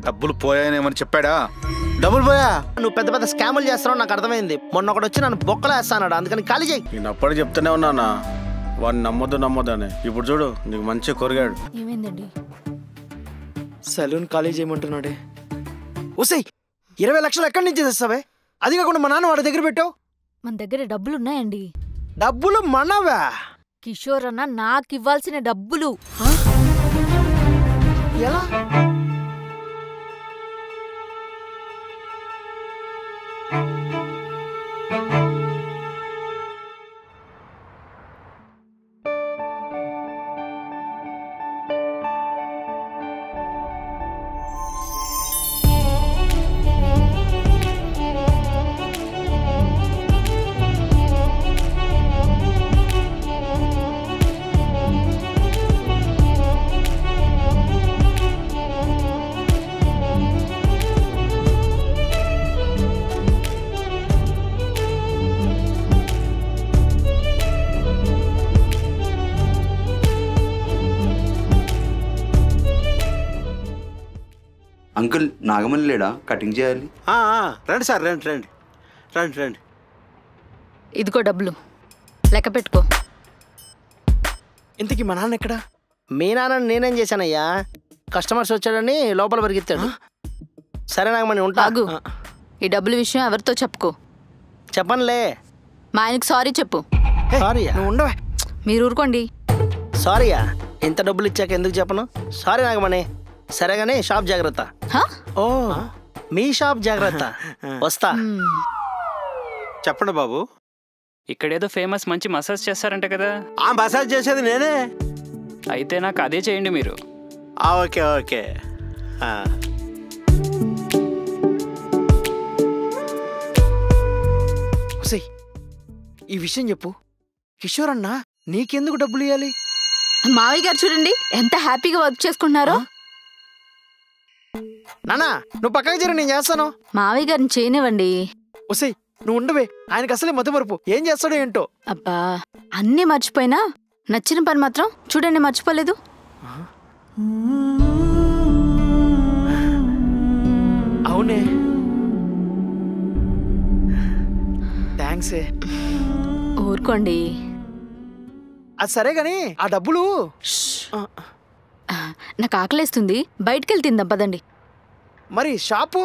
డబ్బులు పోయానేమని చెప్పాడా? డబ్బులు పోయా? నువ్వు పెద్ద పెద్ద స్కాములు చేస్తున్నావు నాకు అర్థమైంది. మొన్న ఒకటి వచ్చి నన్ను బొక్కలు వేస్తాడు, అందుకని ఖాళీ చేయి. నేను అప్పటికి చెప్తూనే ఉన్నానా వాడిని నమ్మొద్దు అని. ఇప్పుడు చూడు నీకు మంచిగా కొరిగాడు. ఏమైందండి? సలూన్ ఖాళీ చేయమంటున్నాడే. ఓసై 20 లక్షలు ఎక్కడి నుంచి తెస్తావే? అది కాకుండా మా నాన్న వాడి దగ్గర పెట్టావు. మన దగ్గర డబ్బులున్నాయండి. డబ్బులు మనవా? కిషోర్ అన్న నాకు ఇవ్వాల్సిన డబ్బులు. ఎలా? అంకుల్ నాగమణి లేడా? కటింగ్ చేయాలి. రండి సార్, రండి రండి రండి రండి. ఇదిగో డబ్బులు లెక్క పెట్టుకో. ఇంతకీ మా నాన్న ఎక్కడా? మీ నాన్న నేనేం చేశానయ్యా? కస్టమర్స్ వచ్చాడని లోపల పరిగెత్తాడు. సరే నాగమణి ఉంటా. ఆగు. ఈ డబ్బుల విషయం ఎవరితో చెప్పుకో. చెప్పనులే. మా ఆయనకి సారీ చెప్పు. సారీయా? నువ్వు ఉండవే. మీరు ఊరుకోండి. సారీయా? ఇంత డబ్బులు ఇచ్చాక ఎందుకు చెప్పను? సారీ నాగమణి. సరే గానీ షాప్ జాగ్రత్త. ఓ మీ షాప్ జాగ్రత్త. వస్తా. చెప్పండి బాబు. ఇక్కడేదో ఫేమస్ మంచి మసాజ్ చేస్తారంట కదా? ఆ మసాజ్ చేసేది నేనే. అయితే నాకు అదే చేయండి మీరు. Okay okay. ఈ విషయం చెప్పు. కిషోర్ అన్న నీకెందుకు డబ్బులు ఇవ్వాలి? మావయ్య గారు చూడండి ఎంత హ్యాపీగా వర్క్ చేసుకుంటున్నారో. నానా నువ్వు పక్కకి జరు, నేను చేస్తాను. మావయ్య గారిని చేయనివ్వండి. ఒసేయ్ నువ్వు ఉండవే, ఆయనకు అసలే మతిమరుపు. ఏం చేస్తాడో ఏంటో. అబ్బా అన్నీ మర్చిపోయినా నచ్చిన పని మాత్రం చూడండి మర్చిపోలేదు. అవునే, థ్యాంక్స్. ఊరుకోండి. అది సరే గాని ఆ డబ్బులు. నాకు ఆకలేస్తుంది, బయటకెళ్ళి తిందాం పదండి. మరి షాపు?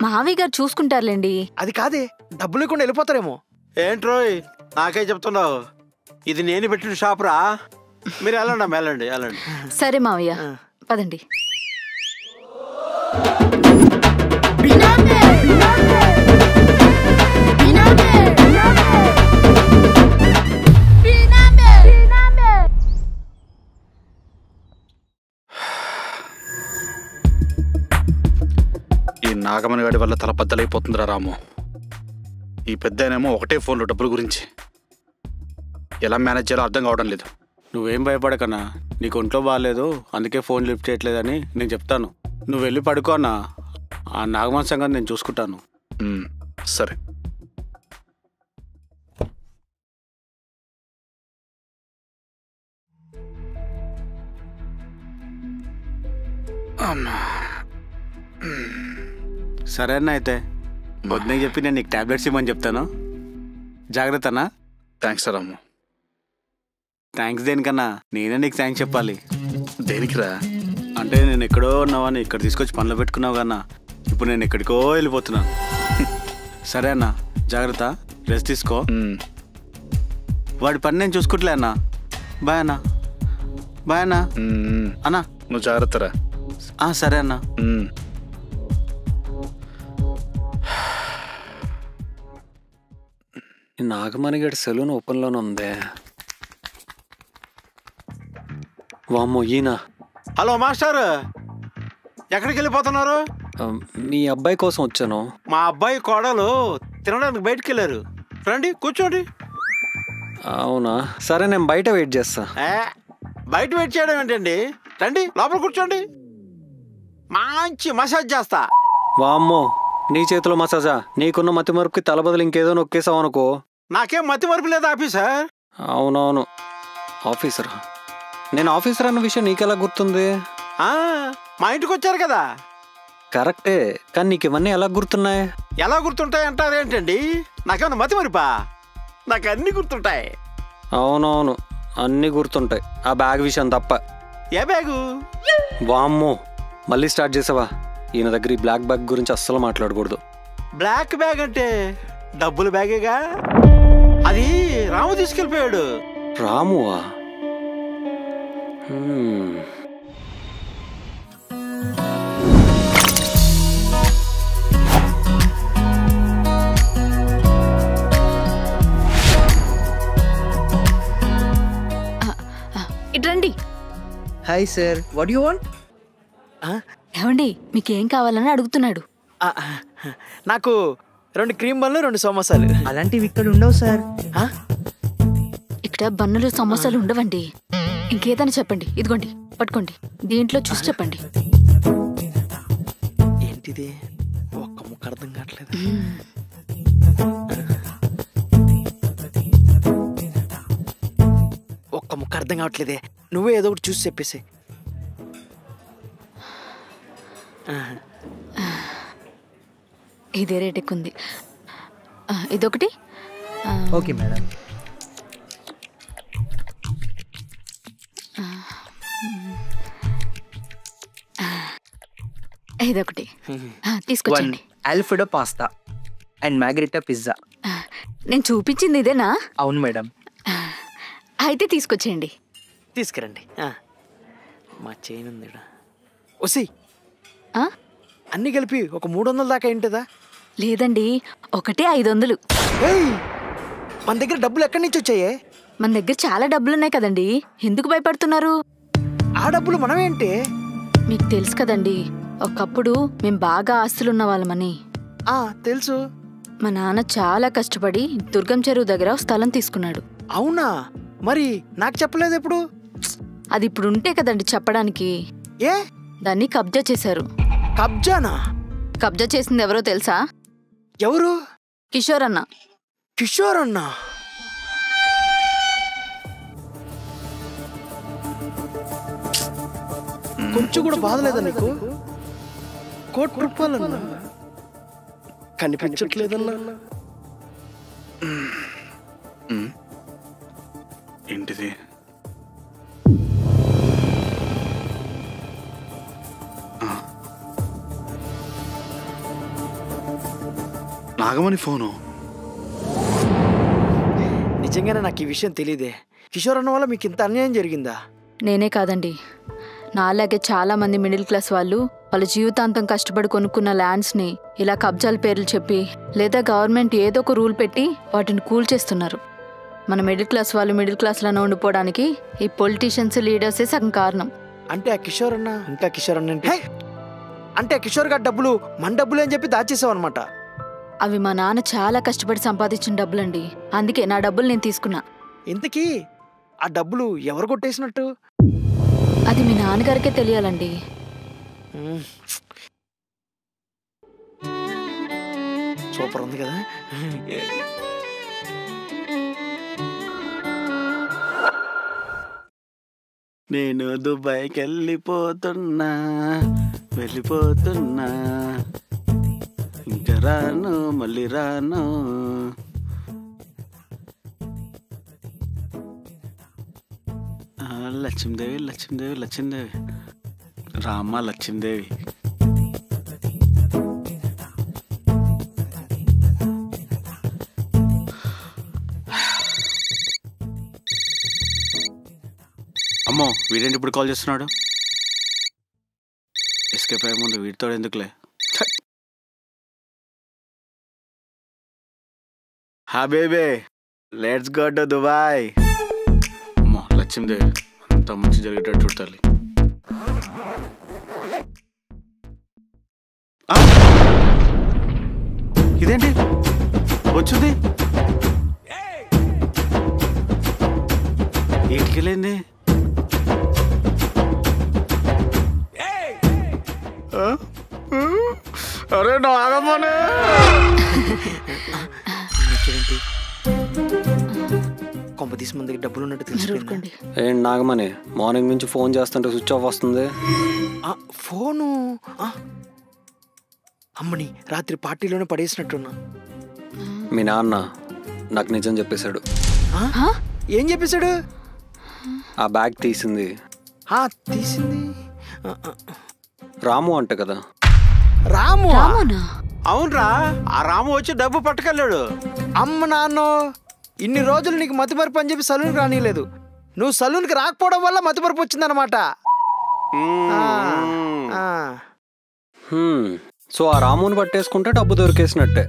మావయ్య గారు చూసుకుంటారులేండి. అది కాదే, డబ్బులు లేకుండా వెళ్ళిపోతారేమో. ఏంట్రోయ్ నాకే చెప్తున్నావు? ఇది నేను పెట్టిన షాపురా. మీరు వెళ్ళండి వెళ్ళండి వెళ్ళండి. సరే మావయ్య పదండి. ఈ నాగమణి గాడి వల్ల తల బద్దలైపోతుందిరా రాము. ఈ పెద్దనేమో ఒకటే ఫోన్లో డబ్బుల గురించి. ఎలా మేనేజ్ చేయాలో అర్థం కావడం లేదు. నువ్వేం భయపడకన్నా, నీకు ఒంట్లో బాగాలేదు అందుకే ఫోన్ లిఫ్ట్ చేయట్లేదని నేను చెప్తాను. నువ్వు వెళ్ళి పడుకో అన్నా. ఆ నాగమణి సంగతి నేను చూసుకుంటాను. సరే. సరే అన్న, అయితే వద్దని చెప్పి నేను నీకు టాబ్లెట్స్ ఇవ్వమని చెప్తాను. జాగ్రత్త అన్నా. థ్యాంక్స్ రాము. థ్యాంక్స్ దేనికన్నా, నేనే నీకు థ్యాంక్స్ చెప్పాలి. దేనికిరా? అంటే నేను ఎక్కడో ఉన్నావని ఇక్కడ తీసుకొచ్చి పనిలో పెట్టుకున్నావు కన్నా, ఇప్పుడు నేను ఎక్కడికో వెళ్ళిపోతున్నాను. సరే అన్న, జాగ్రత్త, రెస్ట్ తీసుకో. వాడి పని నేను చూసుకుంటలే అన్నా. బాయ్ అన్నా. బాయ్ అన్నా. అన్నా నువ్వు జాగ్రత్తరా. సరే అన్నా. నాగమణిగడి సెలూన్ ఓపెన్లోనే ఉందే. వామ్మో ఈయన. హలో మాస్టర్, ఎక్కడికి వెళ్ళిపోతున్నారు? మీ అబ్బాయి కోసం వచ్చాను. మా అబ్బాయి కోడలు తినడానికి బయటికి వెళ్ళారు. రండి కూర్చోండి. అవునా, సరే నేను బయట వెయిట్ చేస్తా. బయట వెయిట్ చేయడం ఏంటండి? రండి లోపల కూర్చోండి, మంచి మసాజ్ చేస్తా. వామ్మో, నీ చేతిలో మసాజా? నీకున్న మతి మరుపుకి తల బదులు ఇంకేదో నొక్కేసావు అనుకో. నాకేం మతి మరుపు లేదు ఆఫీసర్. అవునవును ఆఫీసరా. నేను ఆఫీసర్ అన్న విషయం నీకెలా గుర్తుంది? మా ఇంటికి వచ్చారు కదా, కరెక్టే, కానీ నీకు ఇవన్నీ ఎలా గుర్తున్నాయి? ఎలా గుర్తుంటాయి అంటారేంటండి? నాకేమన్నా మతి మరిపా? నాకు అన్ని గుర్తుంటాయి. అవునవును, అన్నీ గుర్తుంటాయి, ఆ బ్యాగ్ విషయం తప్ప. ఏ బ్యాగు? వామ్మో, మళ్ళీ స్టార్ట్ చేసావా? ఈయన దగ్గర ఈ బ్లాక్ బ్యాగ్ గురించి అస్సలు మాట్లాడకూడదు. బ్లాక్ బ్యాగ్ అంటే డబ్బుల బ్యాగేగా. అది రాము తీసుకెళ్ళిపోయాడు. రామువా? ఇట్రండి. Hi sir, what you want? ఏమండి, మీకేం కావాలని అడుగుతున్నాడు. నాకు 2 క్రీమ్ బన్నులు 2 సమోసాలు. అలాంటివి ఇక్కడ ఉండవు సార్. ఇక్కడ బన్నులు సమోసాలు ఉండవండి. ఇంకేదైనా చెప్పండి. ఇదిగోండి, పట్టుకోండి, దీంట్లో చూసి చెప్పండి. ఏంటిది? ఒక్క ముక్క అర్థం కావట్లేదు. ఒక్క ముక్క అర్థం కావట్లేదే. నువ్వే ఏదో ఒకటి చూసి చెప్పేసి. ఇదే రేట్ ఎక్కువ ఉంది. ఇదొకటి. Okay madam. ఇదొకటి తీసుకొచ్చండి. Alfredo pasta and margherita pizza. నేను చూపించింది ఇదేనా? అవును మేడం. అయితే తీసుకొచ్చేయండి. తీసుకురండి. మా చైన్ ఉంది. ఒసి అన్నీ కలిపి ఒక 300 దాకా ఏంటిదా? లేదండి, ఒకటే 500. మన దగ్గర డబ్బులు ఎక్కడి నుంచి వచ్చాయే? మన దగ్గర చాలా డబ్బులున్నాయి కదండి, ఎందుకు భయపడుతున్నారు? ఆ డబ్బులు మనమేంటి? మీకు తెలుసు కదండి, ఒకప్పుడు మేం బాగా ఆస్తులున్న వాళ్ళమని. తెలుసు. మా నాన్న చాలా కష్టపడి దుర్గం చెరువు దగ్గర స్థలం తీసుకున్నాడు. అవునా? మరి నాకు చెప్పలేదు ఎప్పుడు? అది ఇప్పుడు ఉంటే కదండి చెప్పడానికి. ఏ? దాన్ని కబ్జా చేశారు. కబ్జానా? కబ్జా చేసింది ఎవరో తెలుసా? ఎవరు? కిషోర్ అన్న. కిషోర్ అన్న? కొంచెం కూడా బాధలేదా నీకు? ₹1 కోటి కనిపించట్లేదన్నా. ఏంటిది? నాగమణి ఫోను. నిజంగానే నాకు ఈ విషయం తెలియదే. కిషోర్ అన్న వల్ల మీకు ఇంత అన్యాయం జరిగిందా? నేనే కాదండి, నాలాగే చాలా మంది మిడిల్ క్లాస్ వాళ్ళు వాళ్ళ జీవితాంతం కష్టపడి కొనుక్కున్న ల్యాండ్స్ని ఇలా కబ్జాల పేర్లు చెప్పి లేదా గవర్నమెంట్ ఏదో ఒక రూల్ పెట్టి వాటిని కూల్చేస్తున్నారు. మన మిడిల్ క్లాస్ వాళ్ళు మిడిల్ క్లాస్లోనే ఉండిపోవడానికి ఈ పొలిటీషియన్స్ లీడర్సే సగం కారణం. అంటే ఆ కిషోర్ అన్న ఇంకా కిషోర్ అన్న అంటే ఆ కిషోర్ గారి డబ్బులు మన డబ్బులు అని చెప్పి దాచేసావు అనమాట. అవి మా నాన్న చాలా కష్టపడి సంపాదించిన డబ్బులండి, అందుకే నా డబ్బులు నేను తీసుకున్నా. ఇంతకీ ఆ డబ్బులు ఎవరు కొట్టేసినట్టు? అది మీ నాన్నగారికే తెలియాలండి. సూపర్ ఉంది కదా. నేను దుబాయ్కి వెళ్ళిపోతున్నా ఇంకా రాను, మళ్ళీ రాను. లక్ష్మీదేవి రామ్మ లక్ష్మీదేవి. అమ్మో, వీడేంటి ఇప్పుడు కాల్ చేస్తున్నాడు? ఎస్కేప్ అయ్యే ముందు వీడితో ఎందుకులే. హా బేబే, లెట్స్ గో టు దుబాయ్. అమ్మో లక్ష్మీదేవి, అంత మంచి జరిగేటట్టు చూడాలి. ఇదేంటి వచ్చింది? ఏంటికెళ్ళింది? అరే నాగమనే, కొంప తీసి మన దగ్గర డబ్బులు ఉన్నట్టు తెలుసుకోండి. ఏంటి నాగమని, మార్నింగ్ నుంచి ఫోన్ చేస్తుంటే స్విచ్ ఆఫ్ వస్తుంది. ఫోను అమ్మని రాత్రి పార్టీలోనే పడేసినట్టున్నా. మీ నాన్న నాకు నిజం చెప్పేశాడు. ఏం చెప్పేశాడు? ఆ బ్యాగ్ తీసింది తీసింది రాము అంట కదా. రాము? అవునరా, ఆ రాము వచ్చి డబ్బు పట్టుకెళ్ళాడు. అమ్మ నాన్న, ఇన్ని రోజులు నీకు మతిమరుపు అని చెప్పి సలూన్కి రానిలేదు. నువ్వు సలూన్కి రాకపోవడం వల్ల మతిమరుపు వచ్చిందనమాట. సో ఆ రాముని పట్టేసుకుంటే డబ్బు దొరికేసినట్టే.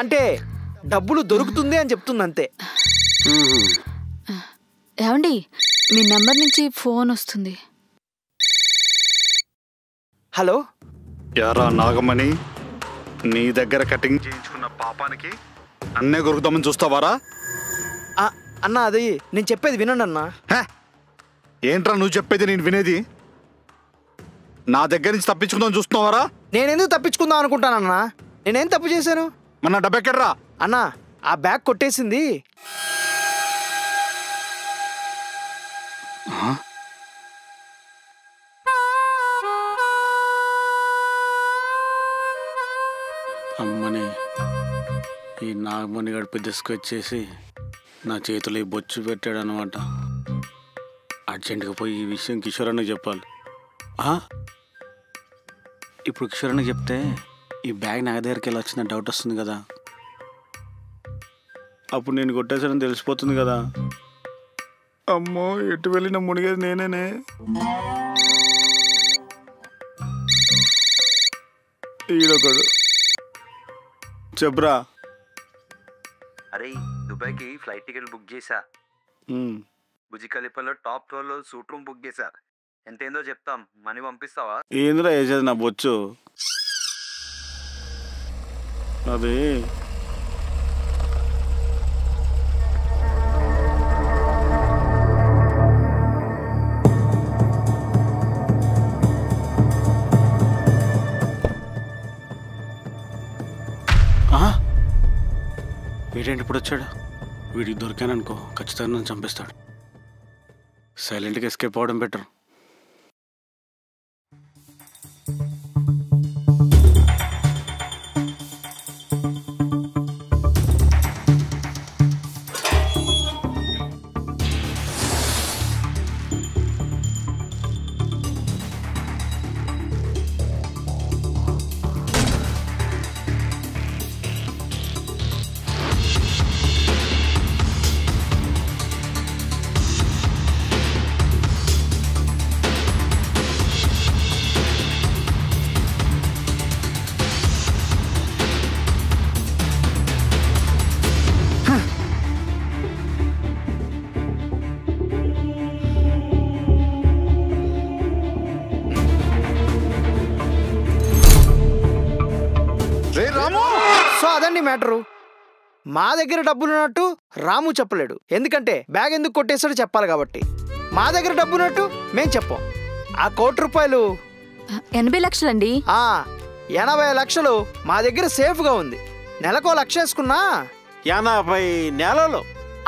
అంటే డబ్బులు దొరుకుతుంది అని చెప్తుంది అంతే. ఏమండి, మీ నెంబర్ నుంచి ఫోన్ వస్తుంది. హలో. యారా నాగమణి, నీ దగ్గర కటింగ్ చేయించుకున్న పాపానికి అన్నే కొరుకుదామని చూస్తావారా? అన్నా, అది నేను చెప్పేది వినండి అన్నా. ఏంట్రా నువ్వు చెప్పేది నేను వినేది? నా దగ్గర నుంచి తప్పించుకుందాం చూస్తున్నావారా? నేనెందుకు తప్పించుకుందాం అనుకుంటానన్నా? నేనేం తప్పు చేశాను? మన డబ్బు ఎక్కడ్రా? అన్నా, ఆ బ్యాగ్ కొట్టేసింది. అమ్మని, ఈ నాగమణి గడిపి తీసుకొచ్చేసి నా చేతిలో ఈ బొచ్చు పెట్టాడు అనమాట. అర్జెంటుగా పోయి ఈ విషయం కిషోర్ అన్నకి చెప్పాలి. ఇప్పుడు కిషోర్ అన్నకి చెప్తే ఈ బ్యాగ్ నా దగ్గరికి వెళ్ళి వచ్చిన డౌట్ వస్తుంది కదా. అప్పుడు నేను కొట్టేసానని తెలిసిపోతుంది కదా. అమ్మో, ఎటు వెళ్ళిన మునిగేది నేనేనే. ఈడొకడు చెబ్రా. అరే, దుబాయ్కి ఫ్లైట్ టికెట్ బుక్ చేశా. బుర్జ్ ఖలీఫాలో టాప్ ఫ్లోర్లో సూట్ రూమ్ బుక్ చేశా. ఎంతేందో చెప్తాం, మనీ పంపిస్తావా? ఏందిరా వేసేది నా బొచ్చు? అది వీడేంటి ఇప్పుడు వచ్చాడు? వీడికి దొరికాననుకో ఖచ్చితంగా నన్ను చంపేస్తాడు. సైలెంట్గా ఎస్కేప్ అవ్వడం బెటర్. సో అదండి మ్యాటరు. మా దగ్గర డబ్బులున్నట్టు రాము చెప్పలేడు. ఎందుకంటే బ్యాగ్ ఎందుకు కొట్టేసాడో చెప్పాలి కాబట్టి. మా దగ్గర డబ్బున్నట్టు మేం చెప్పాం. ఆ ₹1,00,00,000 80 లక్షలండి. 80 లక్షలు మా దగ్గర సేఫ్గా ఉంది. నెలకు ₹1,00,000 వేసుకున్నా 80 నెలలు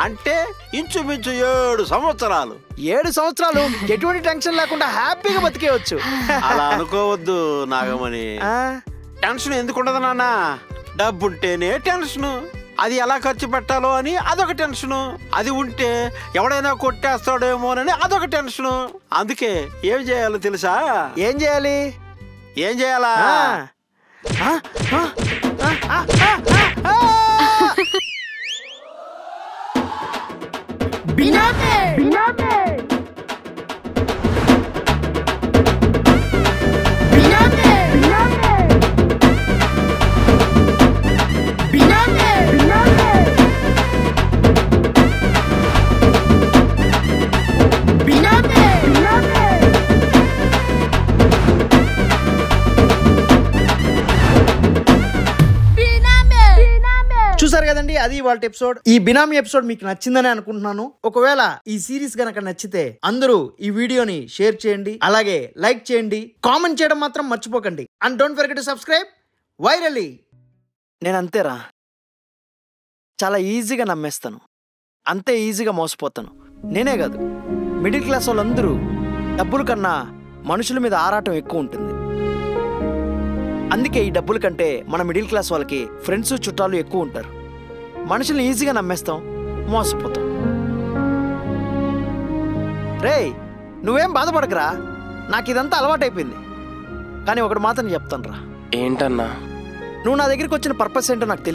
అంటే ఇంచుమించు 7 సంవత్సరాలు. 7 సంవత్సరాలు ఎటువంటి టెన్షన్ లేకుండా హ్యాపీగా బతికేయచ్చు. అలా అనుకోవద్దు నాగమణి. టెన్షన్ ఎందుకు ఉండదు నాన్న? డబ్బుంటేనే టెన్షను. అది ఎలా ఖర్చు పెట్టాలో అని అదొక టెన్షను. అది ఉంటే ఎవడైనా కొట్టేస్తాడేమోనని అదొక టెన్షను. అందుకే ఏం చేయాలో తెలుసా? ఏం చేయాలి? ఏం చేయాలా? చూసారు కదండి, అది వాళ్ళ ఎపిసోడ్. ఈ బినామీ ఎపిసోడ్ మీకు నచ్చిందని అనుకుంటున్నాను. ఒకవేళ ఈ సిరీస్ గనక నచ్చితే అందరూ ఈ వీడియోని షేర్ చేయండి, అలాగే లైక్ చేయండి, కామెంట్ చేయడం మాత్రం మర్చిపోకండి. And don't forget to subscribe virally. నేను అంతేరా, చాలా ఈజీగా నమ్మేస్తాను, అంతే ఈజీగా మోసపోతాను. నేనే కాదు, మిడిల్ క్లాస్ వాళ్ళందరూ డబ్బుల కన్నా మనుషుల మీద ఆరాటం ఎక్కువ ఉంటుంది. అందుకే ఈ డబ్బుల కంటే మన మిడిల్ క్లాస్ వాళ్ళకి ఫ్రెండ్స్ చుట్టాలు ఎక్కువ ఉంటారు. మనుషుల్ని ఈజీగా నమ్మేస్తాం, మోసపోతాం. రేయ్, నువ్వేం బాధపడకరా, నాకు ఇదంతా అలవాటైపోయింది. కానీ ఒకటి మాత్రం చెప్తాను రా. ఏంటన్నా? నువ్వు నా దగ్గరికి వచ్చిన పర్పస్ ఏంటో నాకు తెలియదు.